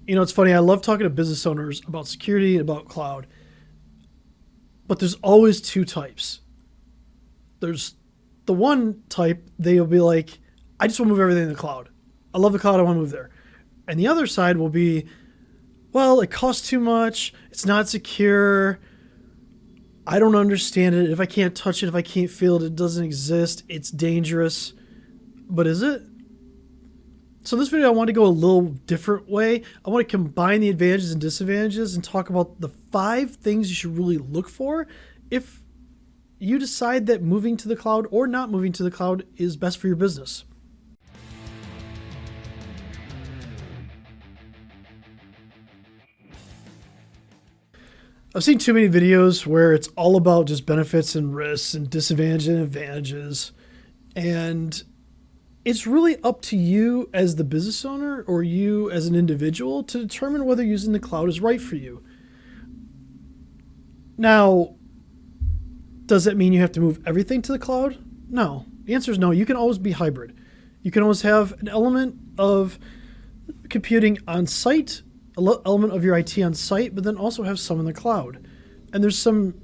You know, it's funny. I love talking to business owners about security and about cloud, but there's always two types. There's the one type, they'll be like, I just want to move everything in the cloud. I love the cloud. I want to move there. And the other side will be, well, it costs too much. It's not secure. I don't understand it. If I can't touch it, if I can't feel it, it doesn't exist. It's dangerous. But is it? So in this video, I want to go a little different way. I want to combine the advantages and disadvantages and talk about the 5 things you should really look for if you decide that moving to the cloud or not moving to the cloud is best for your business. I've seen too many videos where it's all about just benefits and risks and disadvantages and advantages. And it's really up to you as the business owner or you as an individual to determine whether using the cloud is right for you. Now, does that mean you have to move everything to the cloud? No. The answer is no. You can always be hybrid. You can always have an element of computing on site, an element of your IT on site, but then also have some in the cloud. And there's some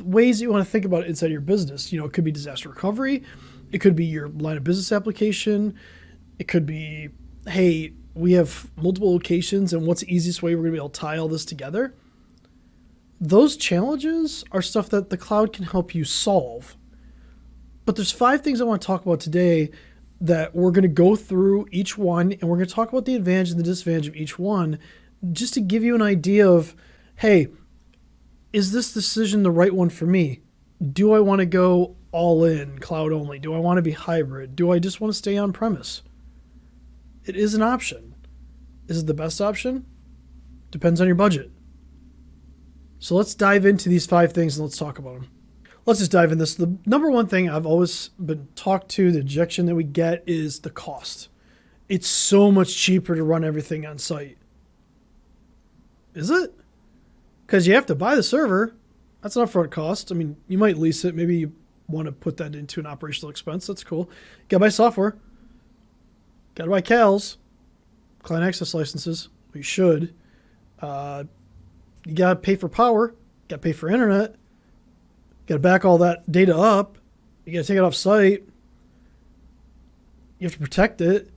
ways you want to think about it inside your business. You know, it could be disaster recovery. It could be your line of business application. It could be, hey, we have multiple locations and what's the easiest way we're going to be able to tie all this together? Those challenges are stuff that the cloud can help you solve. But there's 5 things I want to talk about today that we're going to go through each one, and we're going to talk about the advantage and the disadvantage of each one just to give you an idea of, hey, is this decision the right one for me? Do I want to go all in, cloud only? Do I want to be hybrid? Do I just want to stay on premise? It is an option. Is it the best option? Depends on your budget. So let's dive into these 5 things and let's talk about them. Let's just dive in this. The number one thing I've always been talked to, the objection that we get is the cost. It's so much cheaper to run everything on site. Is it? Because you have to buy the server. That's an upfront cost. I mean, you might lease it. Maybe you want to put that into an operational expense. That's cool. Got to buy software. Got to buy CALs, client access licenses. You should. You got to pay for power. Got to pay for internet. Got to back all that data up. You got to take it off site. You have to protect it.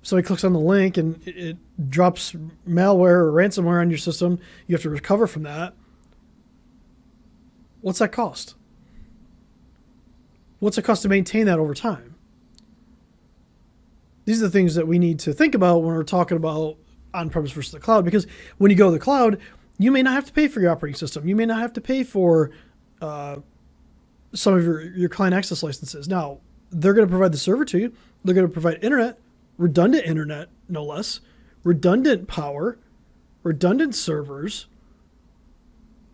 If somebody clicks on the link and it drops malware or ransomware on your system, you have to recover from that. What's that cost? What's it cost to maintain that over time? These are the things that we need to think about when we're talking about on-premise versus the cloud, because when you go to the cloud, you may not have to pay for your operating system. You may not have to pay for some of your client access licenses. Now, they're going to provide the server to you. They're going to provide internet, redundant internet, no less, redundant power, redundant servers.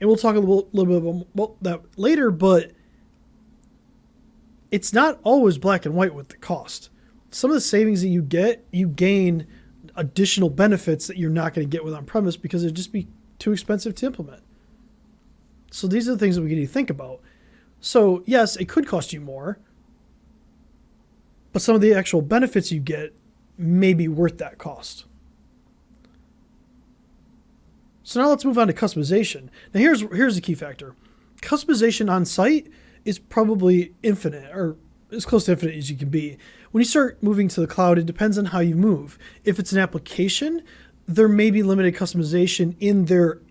And we'll talk a little bit about that later, but it's not always black and white with the cost. Some of the savings that you get, you gain additional benefits that you're not going to get with on-premise because it'd just be too expensive to implement. So these are the things that we need to think about. So yes, it could cost you more, but some of the actual benefits you get may be worth that cost. So now let's move on to customization. Now here's the key factor. Customization on site is probably infinite, or as close to infinite as you can be. When you start moving to the cloud, it depends on how you move. If it's an application, there may be limited customization in their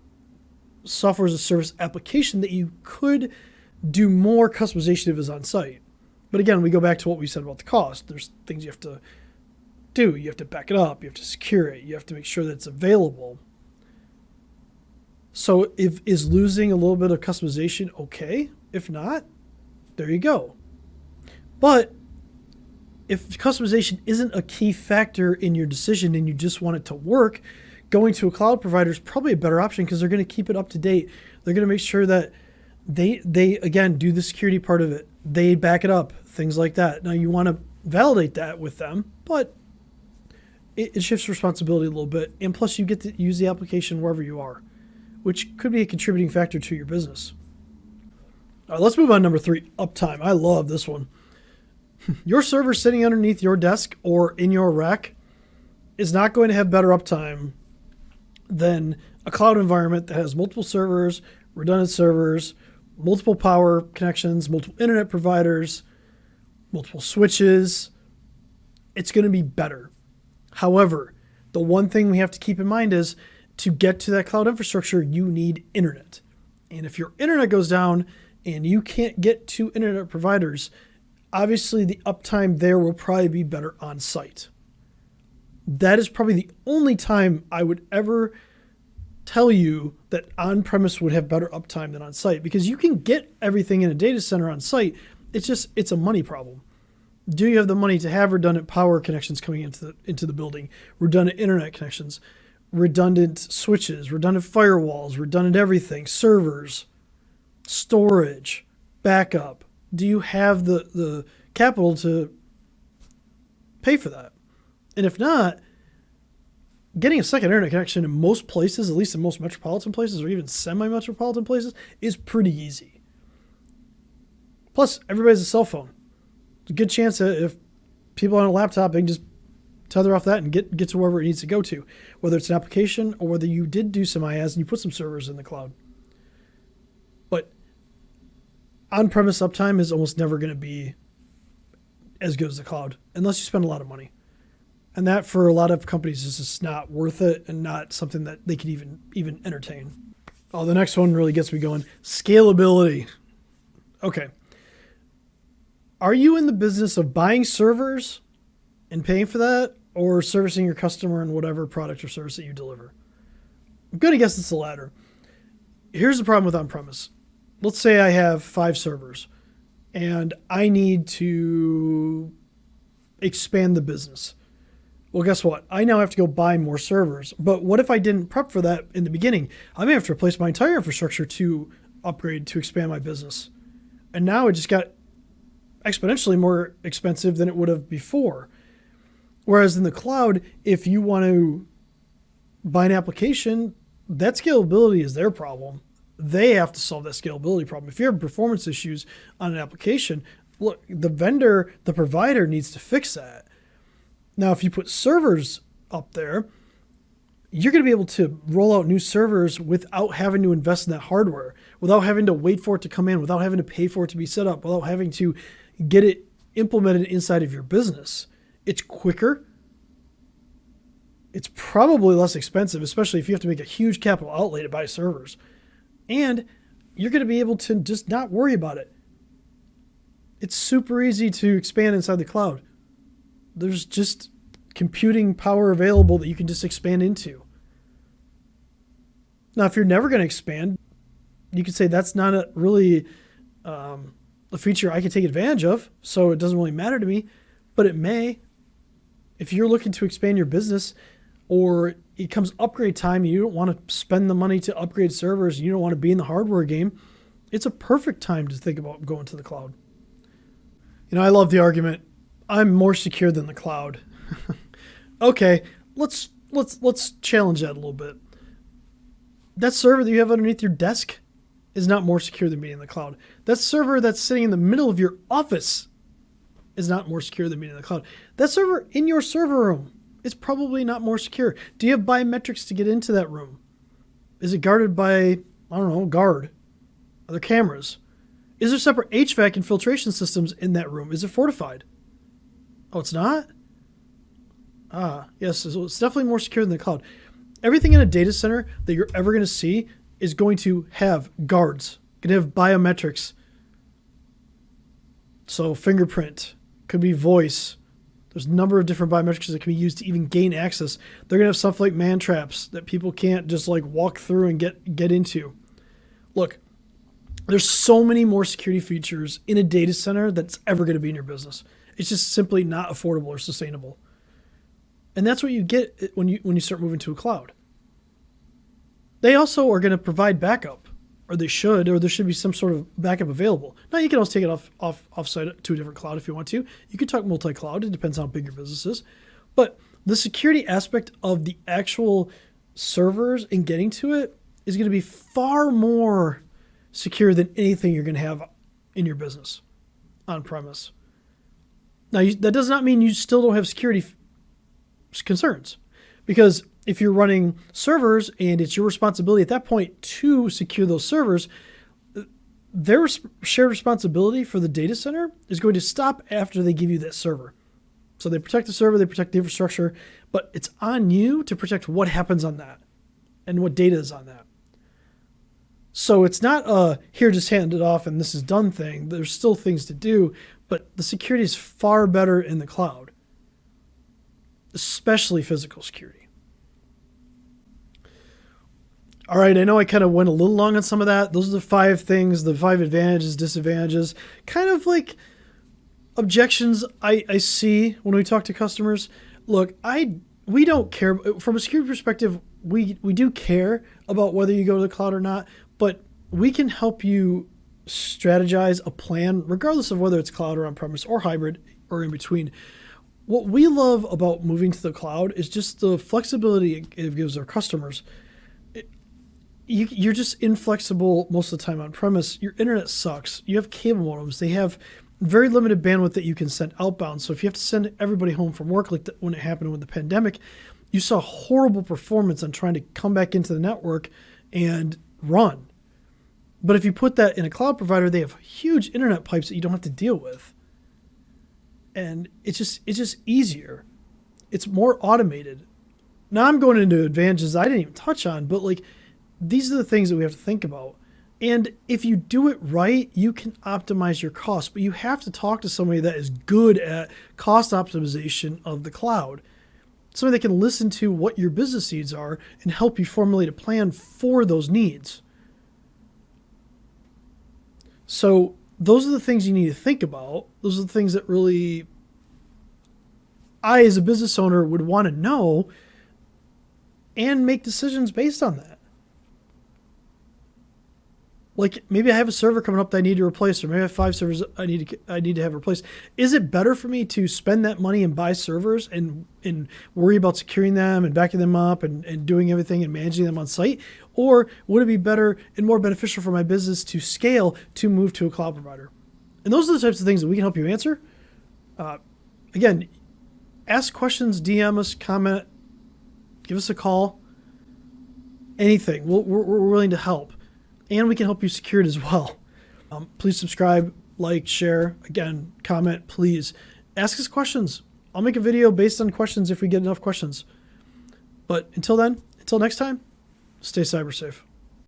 software as a service application that you could do more customization if it's on site. But again, we go back to what we said about the cost. There's things you have to do. You have to back it up. You have to secure it. You have to make sure that it's available. So is losing a little bit of customization okay? If not, there you go. But if customization isn't a key factor in your decision and you just want it to work, going to a cloud provider is probably a better option because they're going to keep it up to date. They're going to make sure that they again do the security part of it. They back it up, things like that. Now you want to validate that with them, but it shifts responsibility a little bit. And plus you get to use the application wherever you are, which could be a contributing factor to your business. All right, let's move on to number 3, uptime. I love this one. Your server sitting underneath your desk or in your rack is not going to have better uptime than a cloud environment that has multiple servers, redundant servers, multiple power connections, multiple internet providers, multiple switches. It's going to be better. However, the one thing we have to keep in mind is to get to that cloud infrastructure, you need internet. And if your internet goes down and you can't get to internet providers, obviously the uptime there will probably be better on site. That is probably the only time I would ever tell you that on-premise would have better uptime than on site, because you can get everything in a data center on site. It's a money problem. Do you have the money to have redundant power connections coming into the building, redundant internet connections, redundant switches, redundant firewalls, redundant everything, servers, storage, backup? Do you have the capital to pay for that? And if not, getting a second internet connection in most places, at least in most metropolitan places or even semi-metropolitan places, is pretty easy. Plus, everybody has a cell phone. It's a good chance that if people on a laptop, they can just tether off that and get to wherever it needs to go to, whether it's an application or whether you did do some IaaS and you put some servers in the cloud. But on-premise uptime is almost never going to be as good as the cloud unless you spend a lot of money. And that, for a lot of companies, is just not worth it and not something that they could even entertain. Oh, the next one really gets me going. Scalability. Okay. Are you in the business of buying servers and paying for that, or servicing your customer in whatever product or service that you deliver? I'm going to guess it's the latter. Here's the problem with on-premise. Let's say I have 5 servers and I need to expand the business. Well, guess what? I now have to go buy more servers. But what if I didn't prep for that in the beginning? I may have to replace my entire infrastructure to upgrade, to expand my business. And now it just got exponentially more expensive than it would have before. Whereas in the cloud, if you want to buy an application, that scalability is their problem. They have to solve that scalability problem. If you have performance issues on an application, look, the vendor, the provider needs to fix that. Now, if you put servers up there, you're going to be able to roll out new servers without having to invest in that hardware, without having to wait for it to come in, without having to pay for it to be set up, without having to get it implemented inside of your business. It's quicker. It's probably less expensive, especially if you have to make a huge capital outlay to buy servers. And you're going to be able to just not worry about it. It's super easy to expand inside the cloud. There's just computing power available that you can just expand into. Now, if you're never going to expand, you could say that's not really a feature I can take advantage of, so it doesn't really matter to me, but it may. If you're looking to expand your business, or it comes upgrade time and you don't want to spend the money to upgrade servers, and you don't want to be in the hardware game, it's a perfect time to think about going to the cloud. You know, I love the argument, I'm more secure than the cloud. Okay, let's challenge that a little bit. That server that you have underneath your desk is not more secure than being in the cloud. That server that's sitting in the middle of your office is not more secure than being in the cloud. That server in your server room is probably not more secure. Do you have biometrics to get into that room? Is it guarded by, I don't know, guard? Are there cameras? Is there separate HVAC and filtration systems in that room? Is it fortified? Oh, it's not? Yes, so it's definitely more secure than the cloud. Everything in a data center that you're ever going to see is going to have guards, going to have biometrics. So fingerprint, could be voice. There's a number of different biometrics that can be used to even gain access. They're going to have stuff like man traps that people can't just like walk through and get into. Look, there's so many more security features in a data center that's ever going to be in your business. It's just simply not affordable or sustainable. And that's what you get when you start moving to a cloud. They also are going to provide backup, or they should, or there should be some sort of backup available. Now, you can also take it off-site to a different cloud if you want to. You could talk multi-cloud. It depends on how big your business is. But the security aspect of the actual servers and getting to it is going to be far more secure than anything you're going to have in your business on-premise. Now, that does not mean you still don't have security concerns, because if you're running servers and it's your responsibility at that point to secure those servers, their shared responsibility for the data center is going to stop after they give you that server. So they protect the server, they protect the infrastructure, but it's on you to protect what happens on that and what data is on that. So it's not a here, just hand it off and this is done thing. There's still things to do, but the security is far better in the cloud, especially physical security. All right, I know I kind of went a little long on some of that. Those are the 5 things, the 5 advantages, disadvantages, kind of like objections I see when we talk to customers. Look, we don't care. From a security perspective, we do care about whether you go to the cloud or not, but we can help you strategize a plan regardless of whether it's cloud or on-premise or hybrid or in between. What we love about moving to the cloud is just the flexibility it gives our customers. You're just inflexible most of the time on premise. Your internet sucks. You have cable modems. They have very limited bandwidth that you can send outbound. So if you have to send everybody home from work, like when it happened with the pandemic, you saw horrible performance on trying to come back into the network and run. But if you put that in a cloud provider, they have huge internet pipes that you don't have to deal with. And it's just easier. It's more automated. Now I'm going into advantages I didn't even touch on, but like, these are the things that we have to think about. And if you do it right, you can optimize your costs, but you have to talk to somebody that is good at cost optimization of the cloud. Somebody that can listen to what your business needs are and help you formulate a plan for those needs. So those are the things you need to think about. Those are the things that really I, as a business owner, would want to know and make decisions based on that. Like maybe I have a server coming up that I need to replace, or maybe I have 5 servers I need to have replaced. Is it better for me to spend that money and buy servers and worry about securing them and backing them up and doing everything and managing them on site? Or would it be better and more beneficial for my business to scale to move to a cloud provider? And those are the types of things that we can help you answer. Again, ask questions, DM us, comment, give us a call, anything. We're willing to help. And we can help you secure it as well. Please subscribe, like, share. Again, comment, please. Ask us questions. I'll make a video based on questions if we get enough questions. But until then, until next time, stay cyber safe.